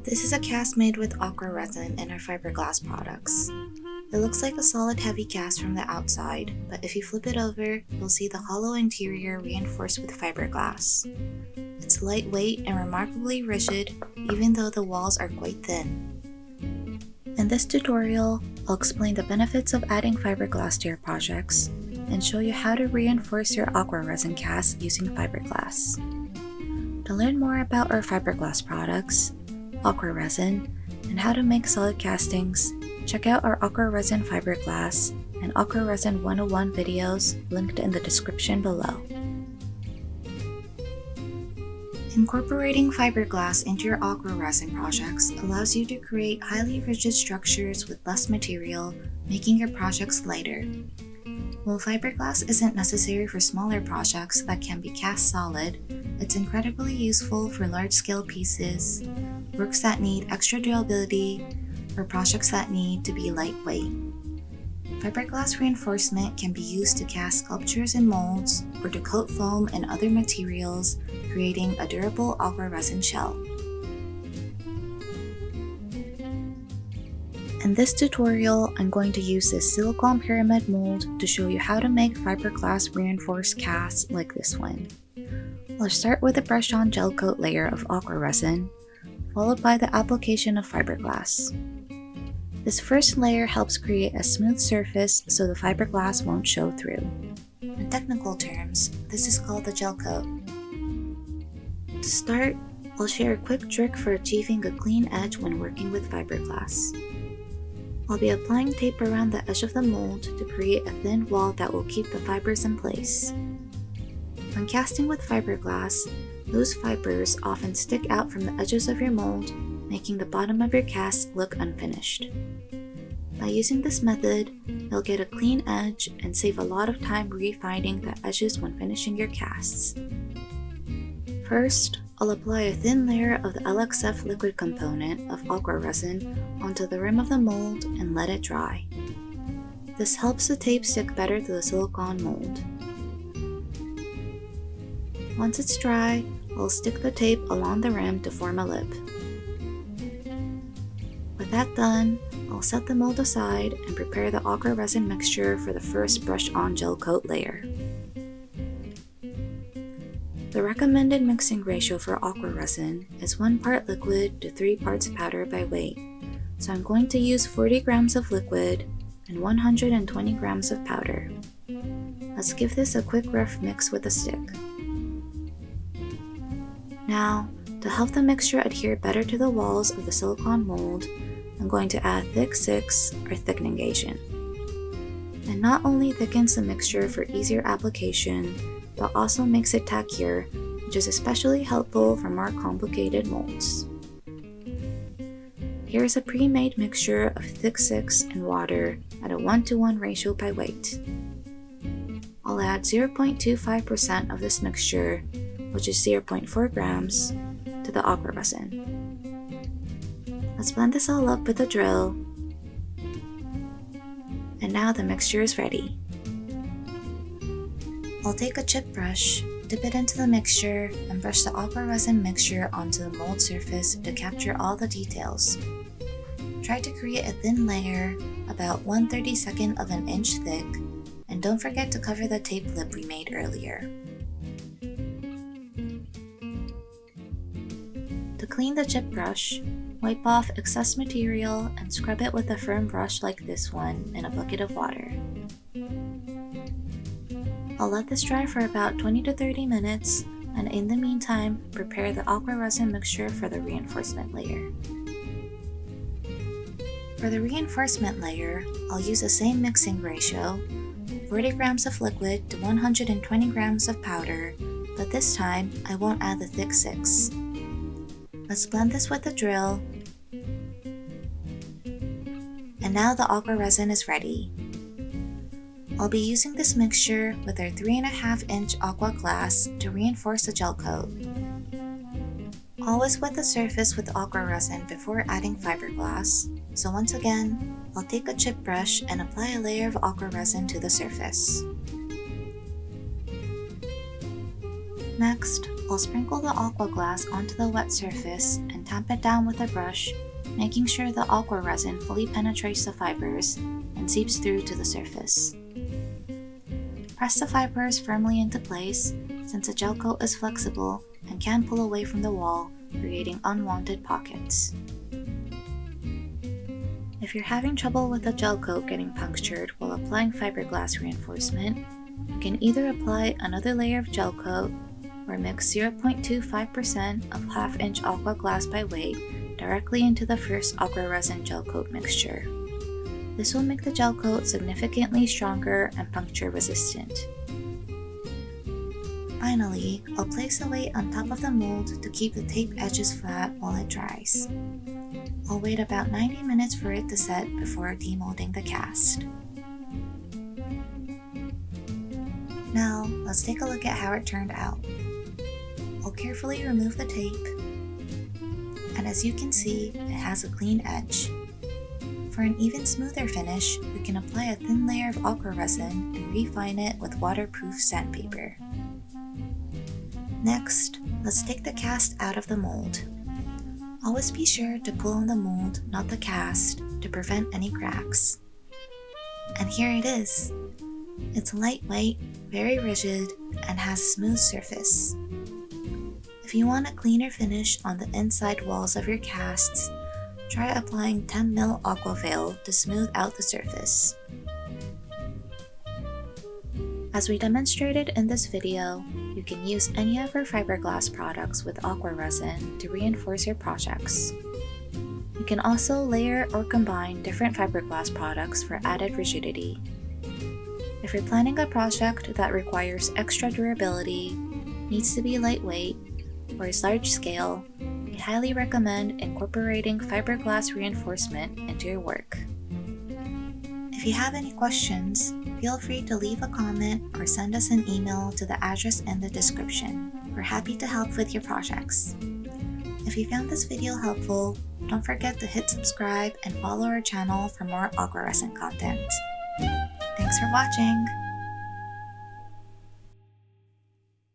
This is a cast made with Aqua-Resin in our Fiberglass products. It looks like a solid heavy cast from the outside, but if you flip it over, you'll see the hollow interior reinforced with fiberglass. It's lightweight and remarkably rigid, even though the walls are quite thin. In this tutorial, I'll explain the benefits of adding fiberglass to your projects and show you how to reinforce your Aqua-Resin cast using fiberglass. To learn more about our fiberglass products, Aqua-Resin, and how to make solid castings, check out our Aqua-Resin Fiberglass and Aqua-Resin 101 videos linked in the description below. Incorporating fiberglass into your Aqua-Resin projects allows you to create highly rigid structures with less material, making your projects lighter. While fiberglass isn't necessary for smaller projects that can be cast solid, it's incredibly useful for large-scale pieces, works that need extra durability, or projects that need to be lightweight. Fiberglass reinforcement can be used to cast sculptures and molds or to coat foam and other materials, creating a durable Aqua-Resin shell. In this tutorial, I'm going to use this silicone pyramid mold to show you how to make fiberglass reinforced casts like this one. I'll start with a brush-on gel coat layer of Aqua-Resin, followed by the application of fiberglass. This first layer helps create a smooth surface so the fiberglass won't show through. In technical terms, this is called the gel coat. To start, I'll share a quick trick for achieving a clean edge when working with fiberglass. I'll be applying tape around the edge of the mold to create a thin wall that will keep the fibers in place. When casting with fiberglass, loose fibers often stick out from the edges of your mold, making the bottom of your cast look unfinished. By using this method, you'll get a clean edge and save a lot of time refining the edges when finishing your casts. First, I'll apply a thin layer of the LXF liquid component of Aqua-Resin onto the rim of the mold and let it dry. This helps the tape stick better to the silicone mold. Once it's dry, I'll stick the tape along the rim to form a lip. With that done, I'll set the mold aside and prepare the Aqua-Resin mixture for the first brush-on gel coat layer. The recommended mixing ratio for Aqua-Resin is 1 part liquid to 3 parts powder by weight, so I'm going to use 40 grams of liquid and 120 grams of powder. Let's give this a quick rough mix with a stick. Now, to help the mixture adhere better to the walls of the silicone mold, I'm going to add thick 6 or thickening agent. It not only thickens the mixture for easier application, but also makes it tackier, which is especially helpful for more complicated molds. Here's a pre-made mixture of thick 6 and water at a 1:1 ratio by weight. I'll add 0.25% of this mixture, which is 0.4 grams, to the Aqua-Resin. Let's blend this all up with a drill. And now the mixture is ready. I'll take a chip brush, dip it into the mixture, and brush the Aqua-Resin mixture onto the mold surface to capture all the details. Try to create a thin layer, about 1/32 of an inch thick, and don't forget to cover the tape lip we made earlier. To clean the chip brush, wipe off excess material and scrub it with a firm brush like this one in a bucket of water. I'll let this dry for about 20 to 30 minutes, and in the meantime, prepare the Aqua-Resin mixture for the reinforcement layer. For the reinforcement layer, I'll use the same mixing ratio, 40 grams of liquid to 120 grams of powder, but this time I won't add the thick 6. Let's blend this with a drill. And now the Aqua-Resin is ready. I'll be using this mixture with our 3.5-inch Aqua glass to reinforce the gel coat. Always wet the surface with Aqua-Resin before adding fiberglass, so once again, I'll take a chip brush and apply a layer of Aqua-Resin to the surface. Next, I'll sprinkle the aqua glass onto the wet surface and tamp it down with a brush, making sure the aqua resin fully penetrates the fibers and seeps through to the surface. Press the fibers firmly into place since the gel coat is flexible and can pull away from the wall, creating unwanted pockets. If you're having trouble with the gel coat getting punctured while applying fiberglass reinforcement, you can either apply another layer of gel coat or mix 0.25% of 1/2 inch aqua glass by weight directly into the first aqua resin gel coat mixture. This will make the gel coat significantly stronger and puncture resistant. Finally, I'll place the weight on top of the mold to keep the tape edges flat while it dries. I'll wait about 90 minutes for it to set before demolding the cast. Now, let's take a look at how it turned out. I'll carefully remove the tape, and as you can see, it has a clean edge. For an even smoother finish, we can apply a thin layer of aqua resin and refine it with waterproof sandpaper. Next, let's take the cast out of the mold. Always be sure to pull on the mold, not the cast, to prevent any cracks. And here it is. It's lightweight, very rigid, and has a smooth surface. If you want a cleaner finish on the inside walls of your casts, try applying 10 ml aqua veil to smooth out the surface. As we demonstrated in this video, you can use any of our fiberglass products with aqua resin to reinforce your projects. You can also layer or combine different fiberglass products for added rigidity. If you're planning a project that requires extra durability, needs to be lightweight, or is large scale, we highly recommend incorporating fiberglass reinforcement into your work. If you have any questions, feel free to leave a comment or send us an email to the address in the description. We're happy to help with your projects. If you found this video helpful, don't forget to hit subscribe and follow our channel for more aqua resin content. Thanks for watching!